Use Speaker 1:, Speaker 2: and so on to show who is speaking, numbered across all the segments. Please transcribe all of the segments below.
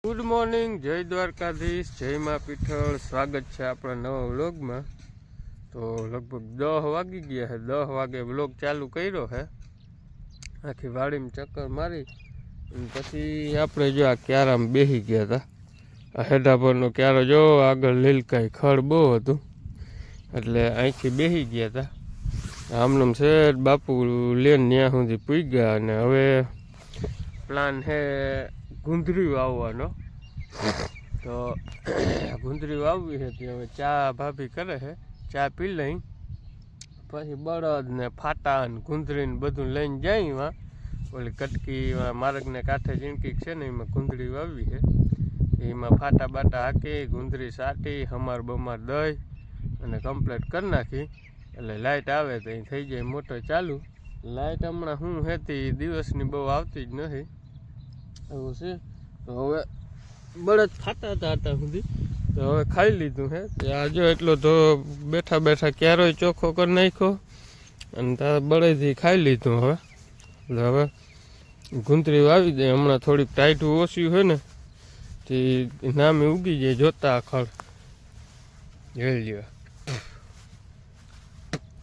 Speaker 1: Good morning, જય દ્વારકાધીશ, જય મા પીઠળ। સ્વાગત છે આપણા નવા વ્લોગમાં। તો લગભગ 10 વાગી ગયા છે। 10 વાગે વ્લોગ ચાલુ કર્યો છે। આખી વાડીમાં ચક્કર મારી અને પછી આપણે જો આ ક્યારામાં બેસી ગયા હતા। આ હેઠા પરનો ક્યારો જો આગળ લીલકાઈ ખડ બહુ હતું એટલે અહીંથી બેસી ગયા હતા। આમનામ છે બાપુ લેન ત્યાં સુધી પૂગ્યા અને હવે પ્લાન છે ગુંદરી વાવવાનો। તો ગુંદરી વાવવી છે તે હવે ચા ભાભી કરે છે, ચા પી લઈ પછી બળદ ને ફાટા ને ગુંદરી ને બધું લઈને જાય। એમાં ઓલી કટકી માર્ગને કાંઠે જીણકી છે ને એમાં ગુંદરી વાવવી છે। એમાં ફાટા બાટા હાકી ગુંદરી સાટી હમાર બમાર દઈ અને કમ્પ્લીટ કરી નાખી એટલે લાઇટ આવે તો અહીં થઈ જાય મોટર ચાલુ। લાઇટ હમણાં શું હતી દિવસની બહુ આવતી જ નથી એવું છે। તો હવે બળદ ખાતા હતા આટા સુધી તો હવે ખાઈ લીધું છે। આ જો એટલો તો બેઠા બેઠા ક્યારોય ચોખ્ખો કરી નાખ્યો અને તારા બળદથી ખાઈ લીધું। હવે એટલે હવે ગુંદરી વાવી દે। હમણાં થોડીક ટાઈટું ઓછી હોય ને તે નામે ઉગી જાય જોતા ખડ જોઈ લ્યો।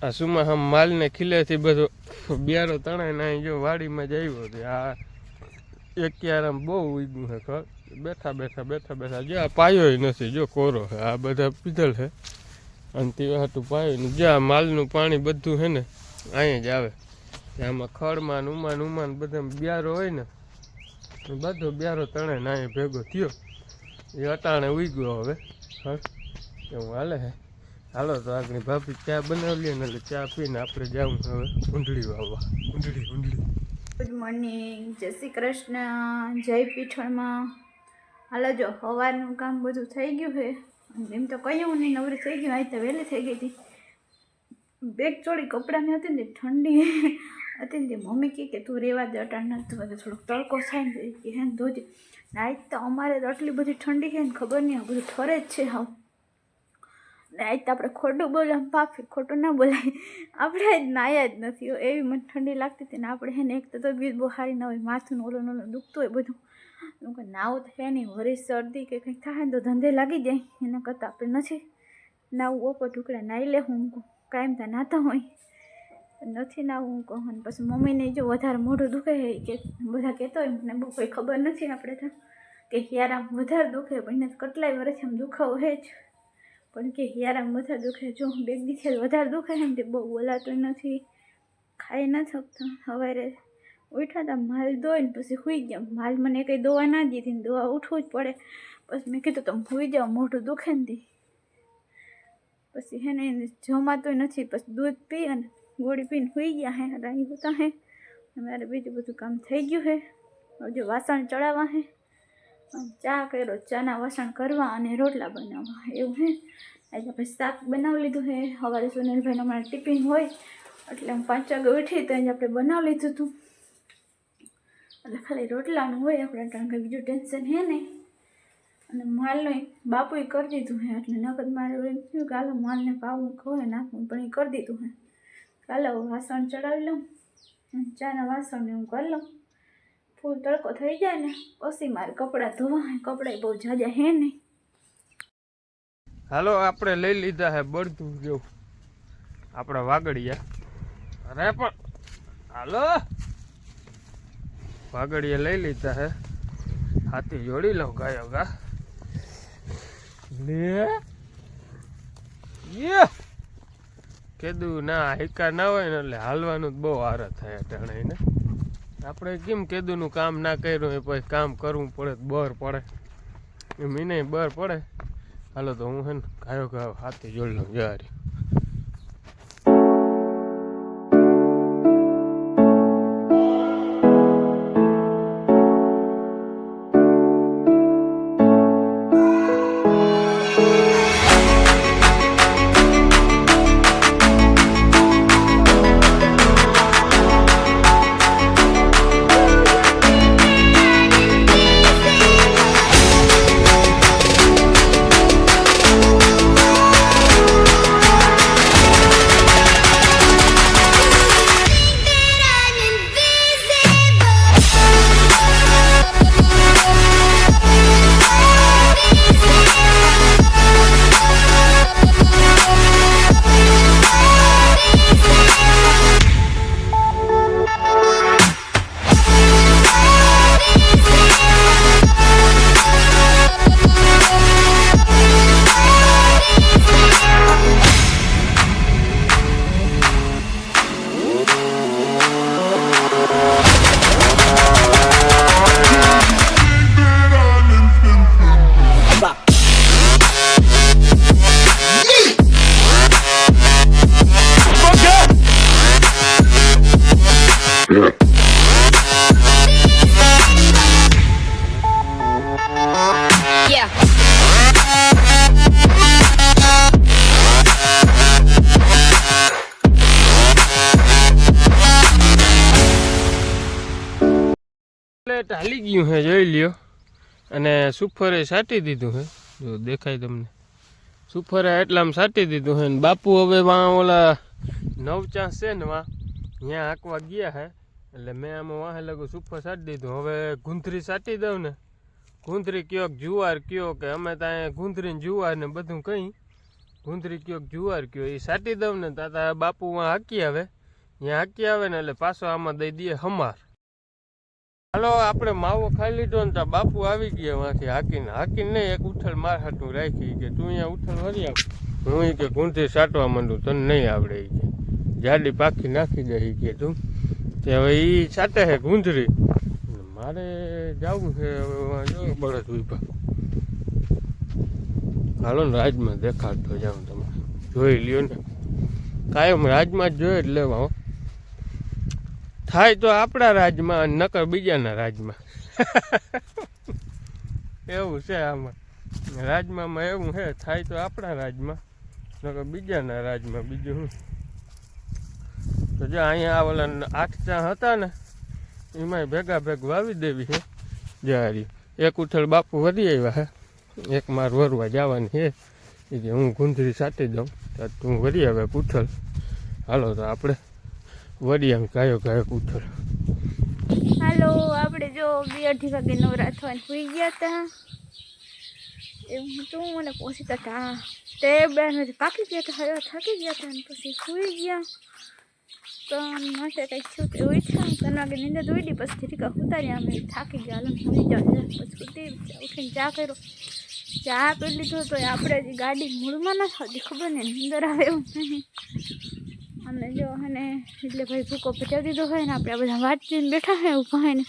Speaker 1: આ સુમા હમ માલને ખીલેથી બધો બિયારો તણાય ના જો વાડીમાં જ આવ્યો હતો। આ એક ક્યારામાં બહુ ઉગ્યું છે ખડ બેઠા બેઠા જો આ પાયો નથી જો કોરો છે। આ બધા પીધલ છે અને તે હાટું પાયો ને જ્યાં માલનું પાણી બધું છે ને અહીંયા જ આવે। આમાં ખડમાં ઉમાન બધા બિયારો હોય ને બધો બિયારો તણે ના અહીંયા ભેગો થયો એ અટાણે ઉગ્યો હવે હા એવું હાલે છે। હાલો તો આગળ ભાભી ચા બનાવી ને એટલે ચા પીને આપણે જાઉં હવે ઊંડળી વાવવા। ઊંડળી
Speaker 2: ગુડ મોર્નિંગ, જય શ્રી કૃષ્ણ, જય પીઠળમાં। હાલો જો સવારનું કામ બધું થઈ ગયું છે। એમ તો કહ્યું નહીં નવરી થઈ ગયું, આજ તો વહેલી થઈ ગઈ હતી। બેગ ચોળી કપડાની હતી ને ઠંડી હતી ને મમ્મી કે તું રેવા દે અટાણ નથી બધું થોડોક તડકો થાય ને કે હે ધોજે। આજ તો અમારે તો આટલી બધી ઠંડી છે ને ખબર નહીં બધું ઠરે જ છે હાવ ને। આજ તો આપણે ખોટું બોલાવ પાફી ખોટું ના બોલાય આપણે આજ નાયા જ નથી એવી મને ઠંડી લાગતી હતી ને આપણે હે ને એક તો તબિયત બહુ સારી ના હોય માથું ઓલું દુખતું હોય બધું નાવું તો હે નહીં વરી શરદી કે કંઈક થાય ને તો ધંધે લાગી જાય એના કરતાં આપણે નથી નાવું ઓપો ટુકડા નાહી લે હું કાયમ ત્યાં નાતા હોય નથી નાવું હું કહું અને પછી મમ્મીને જો વધારે મોઢું દુખે કે બધા કહેતો હોય મને બહુ કોઈ ખબર નથી આપણે તો કે હિયારામ વધારે દુખે પણ એને કેટલાય વર્ષથી આમ દુખાવો હે જ પણ કે હિયારામ વધારે દુખે જો બે દીથી વધારે દુખે ને તે બહુ બોલાતું નથી ખાઈ ન શકતા। સવારે ઉઠ્યા હતા માલ ધોઈને પછી સૂઈ ગયા। માલ મને કંઈ દવા ના દીધી ને દવા ઉઠવું જ પડે પછી મેં કીધું તમે સૂઈ જાઓ મોઢું દુખે ને પછી હે ને જમાતું નથી પછી દૂધ પી અને ગોળી પીને સૂઈ ગયા હે રાઈ હોતા હે મારે બીજું બધું કામ થઈ ગયું છે। હજુ વાસણ ચડાવવા હે ચા કર્યો ચાના વાસણ કરવા અને રોટલા બનાવવા એવું હે। આજે આપણે શાક બનાવી લીધું છે। સવારે સુનિલભાઈને અમારે ટિફિન હોય એટલે હું 5 વાગે ઉઠી તો આજે આપણે બનાવી લીધું હતું એટલે ખાલી રોટલાનું હોય આપણે કારણ કે બીજું ટેન્શન હે નહીં અને માલનું બાપુએ કરી દીધું છે એટલે નકદ મારે એમ થયું કે હાલો માલને પાવું ખોય નાખવું પણ એ કરી દીધું છે। ચાલો વાસણ ચડાવી લઉં ચાના વાસણને હું કરી લઉં ફૂલ તડકો થઈ જાય ને પછી મારે કપડાં ધોવા કપડાં બહુ જાજા હે નહીં।
Speaker 1: હાલો આપણે લઈ લીધા છે બળતું જો આપણા વાગડિયા અરે પણ હાલો વાગડિયા લઈ લીધા છે। હાથી જોડી લઉં ગાયો ગા લે કીધું ના હિકા ના હોય ને એટલે હાલવાનું જ બહુ હારા થાય અટાણે આપણે કેમ કીધુંનું કામ ના કર્યું એ પછી કામ કરવું પડે બર પડે એમ એને બર પડે। હાલો તો હું હે ને ગાયો હાથી જોડી લઉં જારી। કમ્પ્લેટ હાલી ગયું હે, જોઈ લ્યો. અને સુફરે સાટી દીધું હે, જો દેખાય તમને. સુફરે એટલામાં સાટી દીધું હે ને બાપુ હવે વાં ઓલા નવચાંસ છે ને વાં ત્યાં હાંકવા ગયા હે, એટલે મેં આમાં વાહે લગું સુફર સાટી દીધું. હવે ગુંથરી સાટી દઉં ને, ગુંથરી કયોક જુવાર કયો કે અમે ત્યાં ગુંથરીને જુવાર ને બધું કંઈ ગુંથરી કયોક જુવાર કયો એ સાટી દઉં ને તાતા બાપુ વાં હાંકી આવે, ત્યાં હાંકી આવે ને એટલે પાછો આમાં દઈ દઈએ હમાર. હાલો આપણે માવો ખાઈ લીધો ને ત્યાં બાપુ આવી ગયા વાંથી હાંકીને નહીં એક ઉથલ માર હાટું રાખી કે તું અહીંયા ઉથલ વળી આવ, હું કે ગુંથરી સાટવા માંડું તને નહીં આવડે એ કે જાડી પાખી નાખી દે એ કે તું તે હવે એ સાટે છે ગુંથરી. મારે જવું છે હવે જો બળદ ઉભા. હાલો ને રાજમાં દેખાડતો જાઉં, તમે જોઈ લ્યો ને, કાયમ રાજમાં જ જોઈએ જ લેવા. થાય તો આપણા રાજમાં અને નકર બીજાના રાજમાં. એવું છે આમાં રાજમાં એવું છે, થાય તો આપણા રાજમાં નકર બીજાના રાજમાં. બીજું શું તો જો અહીંયા ઓલા 8 ચા હતા ને એમાંય ભેગા ભેગ વાવી દેવી છે. જારી એક ઉથલ બાપુ વધી આવ્યા હે, એક માર વરવા જવાની છે એ કે હું ગુંથરી સાટી દઉં તો તું વળી આવે ઉથલ. હાલો તો આપણે વળી આમ ગાયો ઉથલ.
Speaker 2: હાલો આપણે જો 2-2:30 વાગે નવરા થઈને સુઈ ગયા હતા. એવું તું મને પહોંચતા હતા તે બેન પાકી ગયા હતા, હવે થાકી ગયા હતા ને પછી સુઈ ગયા. તો માટે કંઈક શું તે ઉઠ્યા 3 વાગે નીંદર દોડી, પછી ધીરીકા ઉતારી અમે થાકી ગયા. હાલો સુઈ જાય પછી ઉઠીને ચા કર્યો, ચા પી લીધો તો આપણે ગાડી મૂળમાં ના થતી ખબર ને નીંદર આવે એવું નહીં. અને જો અને એટલે ભાઈ ભૂકો પચાવી દીધો હોય ને આપણે બધા વાંચીને બેઠા હોય ઊભા હોય ને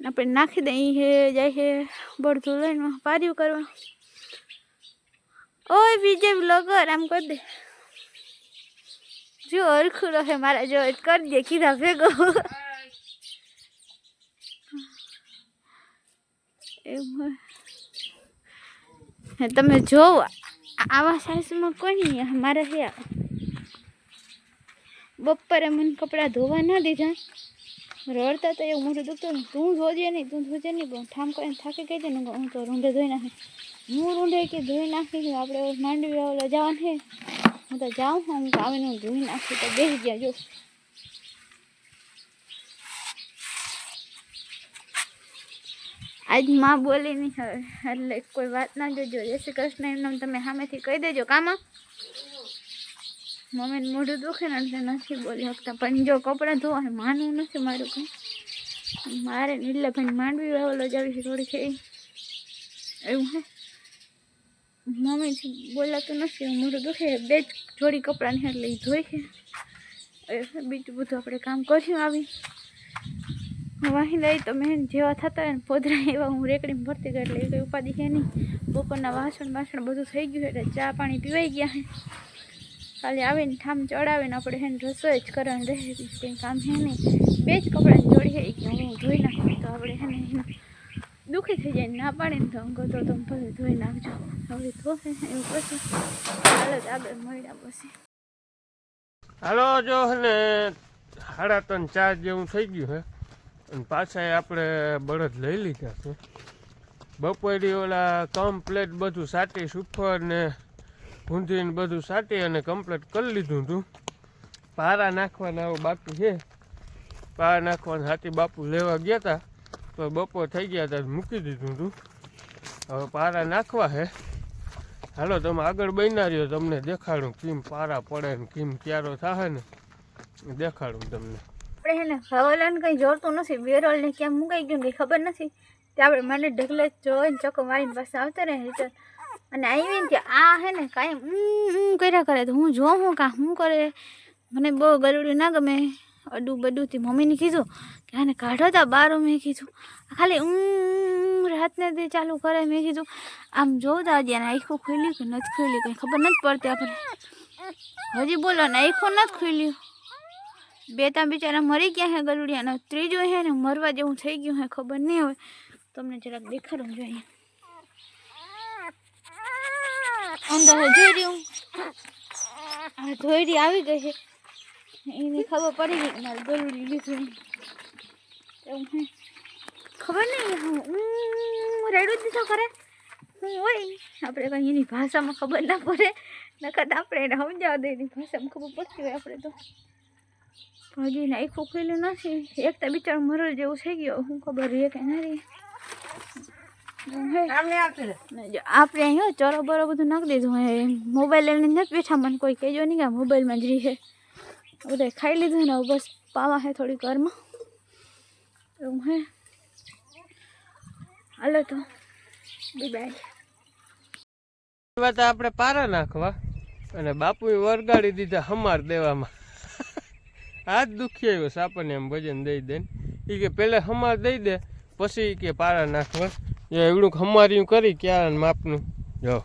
Speaker 2: આપણે નાખી દઈએ હે જાય છે બળતું લઈને પાર્યું કરવા. ઓય બીજે બ્લોગર આમ કરી દે જો અરખું રહે મારા જો કરી દે કીધા ભેગો. એવું તમે જોવો આવા સાઈઝમાં કોઈ નહીં મારે છે. બપોરે મને કપડાં ધોવા ના દીધા, રડતા તો એવું મોટું દુખતું ને તું ધોજે નહીં પણ ઠામ કરીને થાકી ગઈ હતી ને હું તો રૂંઢે ધોઈ નાખી. હું રૂંઢે કે ધોઈ નાખી આપણે માંડવી ઓલા જવાનું છે, હું તો જાઉં હું આવીને ધોઈ નાખી તો બેસી ગયા. જો આજ માં બોલી નહીં હવે એટલે કોઈ વાત ના જોજો. જય શ્રી કૃષ્ણ એમને તમે સામેથી કહી દેજો. કામાં મમ્મીને મોઢું દુખે ને એટલે નથી બોલી શકતા, પણ જો કપડાં ધોવા માનવું નથી મારું કંઈ. મારે એટલે ભાઈ માંડવી ઓલો જાવી છે થોડી છે એવું હે, મમ્મીથી બોલાતું નથી. મોઢું દુખે 2 જોડી કપડાં ને એટલે એ ધોઈ છે. બીજું બધું આપણે કામ કર્યું આવી વાહી લઈ તો મેં જેવા થતા હોય ને પોદરા એવા હું રેકડીમાં ભરતી ગઈ એટલે એ કંઈ ઉપાધિ છે નહીં. બપોરના વાસણ બધું થઈ ગયું એટલે ચા પાણી પીવાઈ ગયા છે. ખાલી આવીને ઠામ ચડાવીને આપણે છે ને રસોઈ જ કરવાની રહે, બીજું કંઈ કામ છે નહીં. 2 જ કપડાની જોડી છે કે હું ધોઈ નાખું તો આપણે છે ને દુઃખી થઈ જાય ના પાડીને તો અંગો તો તમે ભલે ધોઈ નાખજો. હવે ધોશે એવું પછી હાલત આગળ મળ્યા પછી.
Speaker 1: હાલો જો ને 3:30-4 જેવું થઈ ગયું છે અને પાછા આપણે બળદ લઈ લીધા છે. બપોરે ઓલા કમ્પ્લેટ બધું સાટી સુફર ને ગુંથરીને બધું સાટી અને કમ્પ્લેટ કરી લીધું હતું. પારા નાખવાના આવું બાકી છે, પારા નાખવાના હાથી બાપુ લેવા ગયા હતા તો બપોર થઈ ગયા હતા મૂકી દીધું હતું. હવે પારા નાખવા છે. હાલો તમે આગળ બન્યા રહ્યો, તમને દેખાડું કેમ પારા પડે ને કેમ ક્યારો થાય ને દેખાડું તમને.
Speaker 2: આપણે છે ને હવાલાને કંઈ જોડતું નથી, બેરોલને ક્યાં મુકાઈ ગયું કંઈ ખબર નથી. તે આપણે મને ઢગલે જોઈને ચક્કો મારીને પાસે આવતા રહે રિટર્ન અને આવીને કે આ હે ને કાંઈ કર્યા કરે તો હું જોઉં હું કાં શું કરે. મને બહુ ગલુડું ના ગમે, અડું બડુંથી મમ્મીને કીધું કે આને કાઢો તા બારો. મેં કીધું ખાલી રાતને તે ચાલુ કરે. મેં કીધું આમ જોતા હજી આને આખું ખુલ્યું કે નથી ખુલ્યું કંઈ ખબર નથી પડતી આપણે. હજી બોલો ને આખું નથી ખુલ્યું. 2-3 બિચારા મરી ગયા હે ગલુડિયાનો, ત્રીજું હે ને મરવા જેવું થઈ ગયું હે ખબર નહીં. હવે તમને જરાક દેખાડવું જોઈએ. અંદર જોઈ રહ્યું હવે ધોઈડી આવી ગઈ છે એને ખબર પડી ગઈ કે મારે ગલુડી લીધું એવું હે. ખબર નહીં હું રેડું દીધો કરે હું હોય આપણે કંઈ એની ભાષામાં ખબર ના પડે નકર આપણે એને સમજાવી દઈએ એની ભાષામાં ખબર પડતી હોય આપણે તો હજી એને આખું ખુલ્લું નથી એક તો બિચારું મરલ જેવું થઈ ગયો હું ખબર રહે કે ના રહી આપણે અહીંયા ચરો બરો બધું નાખી દીધું મોબાઈલ લઈને નથી બેઠા મને કોઈ કહેજો નહીં કે મોબાઈલમાં જ રહી છે બધા ખાઈ લીધું ને બસ પાવા હે થોડી ઘરમાં એવું હે હાલો તો બાય
Speaker 1: વાત આપણે પારા નાખવા અને બાપુએ વરગાડી દીધા હમાર દેવામાં આ જ દુખી આવ્યો સાપને એમ વજન દઈ દે એ કે પહેલાં હમાર દઈ દે પછી કે પારા નાખવા એવડું હમાર્યું કરી ક્યારે માપનું જો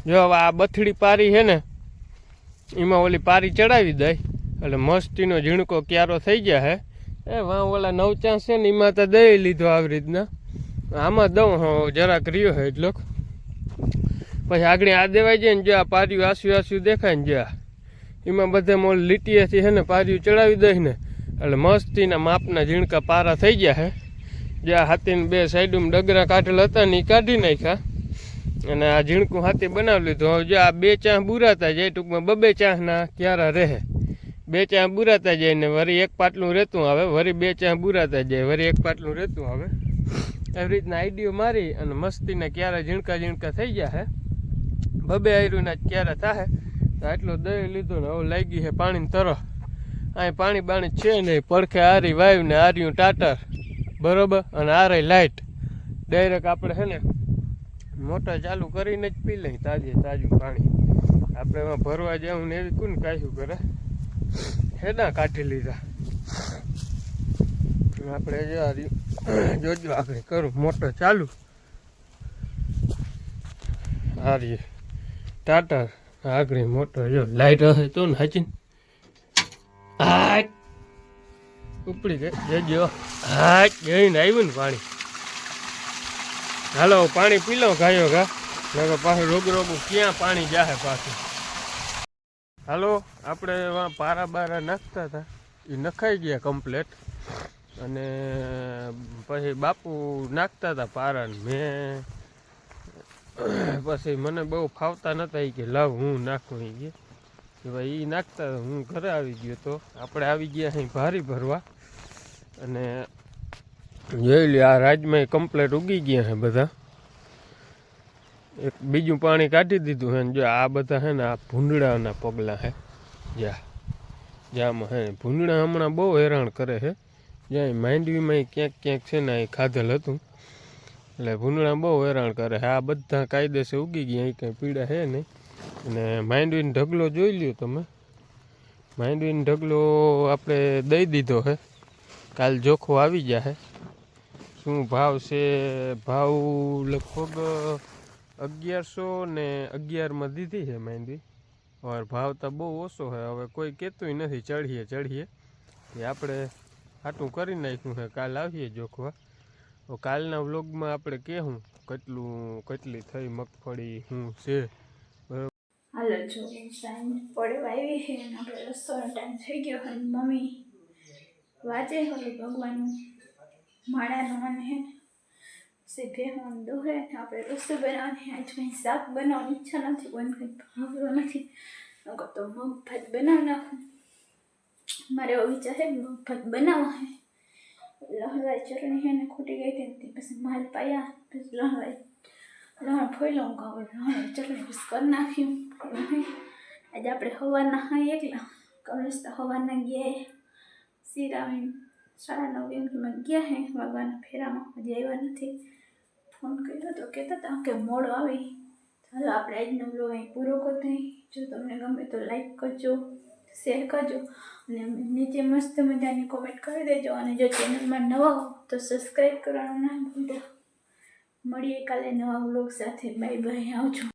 Speaker 1: હવે આ બથડી પારી છે ને એમાં ઓલી પારી ચડાવી દઈ એટલે મસ્તીનો ઝીણકો ક્યારો થઈ ગયા હે એ વાં ઓલા 9 ચાંસ છે ને એમાં તો દઈ લીધો આવી રીતના આમાં દઉં જરાક રહ્યો હે એટલો પછી આગળ આ દેવાઈ જાય ને જો આ પાર્યું આસ્યું દેખાય ને જો એમાં બધે મોલ લીટીએથી છે ને પાર્યું ચડાવી દઈ ને એટલે મસ્તીના માપના ઝીણકા પારા થઈ ગયા હે જ્યાં હાથીને બે સાઈડમાં ડગરા કાઢેલ હતા ને એ કાઢી નાખ્યા અને આ ઝીણકું હાથી બનાવી લીધું હવે જો આ 2 ચાંહ બુરાતા જાય ટૂંકમાં 2 ચાંહના ક્યારા રહે 2 ચાંહ બુરાતા જાય ને વળી 1 પાટલું રહેતું આવે વળી 2 ચાંહ બુરાતા જાય વળી 1 પાટલું રહેતું આવે એવી રીતના આઈડિયો મારી અને મસ્તીના ક્યારા ઝીણકા થઈ ગયા હે 2 આયરુના ક્યારા થાય તો આટલો દહીં લીધો ને હવે લાગી છે પાણીની તરફ અહીં પાણી બાણી છે નહીં પડખે આરી વાયુ ને આર્યું ટાટર બરોબર અને આરે લાઇટ ડાયરેક્ટ આપણે છે ને મોટર ચાલુ કરીને જ પી લઈ તાજું પાણી આપણે એમાં ભરવા જાઉં ને એવી કોણ કાઢ્યું કરે હેડા કાઢી લીધા આપણે જોજો આપણે કરું મોટર ચાલુ આરી ટાટર આગળ મોટર જો લાઇટ હશે તો ને હાચીને હાટ ઉપડી ગઈ જજો હાટ જઈને આવ્યું ને પાણી હાલો પાણી પી લો ગાયો ઘા નકર પાછું રોગું ક્યાં પાણી જાહે પાછું હાલો આપણે એમાં પારા બારા નાખતા હતા એ નખાઈ ગયા કમ્પ્લેટ અને પછી બાપુ નાખતા હતા પારા મેં પછી મને બહુ ફાવતા નતા કે લાવ હું નાખું એ કે ભાઈ એ નાખતા હું ઘરે આવી ગયો તો આપણે આવી ગયા અહીં ભારી ભરવા અને જોઈ લે આ રાજમાં કમ્પ્લેટ ઉગી ગયા છે બધા એક બીજું પાણી કાઢી દીધું છે ને જો આ બધા છે ને આ ભૂંડળાના પગલાં છે જ્યાંમાં હે ભૂંડળા હમણાં બહુ હેરાન કરે છે જ્યાં માંડવીમાં ક્યાંક છે ને અહીં ખાધેલ હતું એટલે ભૂંડળા બહુ હેરાન કરે છે આ બધા કાયદેસર ઉગી ગયા અહીં કંઈ પીડા છે નહીં અને માંડવીનો ઢગલો જોઈ લ્યો તમે માંડવીનો ઢગલો આપણે દઈ દીધો છે કાલ જોખો આવી જાય શું ભાવ છે ભાવ લગભગ 1111માં દીધી છે માંડવી और भाव तो बहु ओछो है हवे कोई कहतुं नहीं चढ़ीए कि આપણે આટલું કરી નાખ્યું છે કાલ આવીએ જોખવા તો કાલના વ્લોગમાં આપણે કહેવું કેટલી થઈ મગફળી શું છે બરાબર
Speaker 2: હાલો જો સાંજ પડે આવી છે અને આપણે રસોઈનો ટાઈમ થઈ ગયો અને મમ્મી વાંચે હવે ભગવાનનું માળાનું અને હે સીધે હું દોહે આપણે રસોઈ બનાવવાની આજ કંઈ શાક બનાવવાની ઈચ્છા નથી કોઈ કંઈ ભાવતો નથી નકર તો મગ ભાત બનાવી નાખું મારે એવો વિચાર છે મગ ભાત બનાવવા હે લહણવાળી ચટણી છે ને ખૂટી ગઈ હતી પછી માલ પાયા પછી લહણ ફોઈ લઉં કહું લહણવાળી ચટણી પછી કરી નાખ્યું આજે આપણે સવારના હા એકલા કમલેશ તો સવારના ગયા સિરાવીને 9:30 વાગે ગયા હે વાગવાના ફેરામાં હજી આવ્યા નથી ફોન કર્યો તો કહેતા હતા કે મોડો આવી ચાલો આપણે આજનો બ્લોગ અહીં પૂરો કરી જો તમને ગમે તો લાઈક કરજો શેર કરજો અને નીચે મસ્ત મજાની કોમેન્ટ કરી દેજો અને જો ચેનલમાં નવા હો તો સબસ્ક્રાઈબ કરવાનું ના ભૂલતા મળીએ કાલે નવા બ્લોગ સાથે બાય બાય આવજો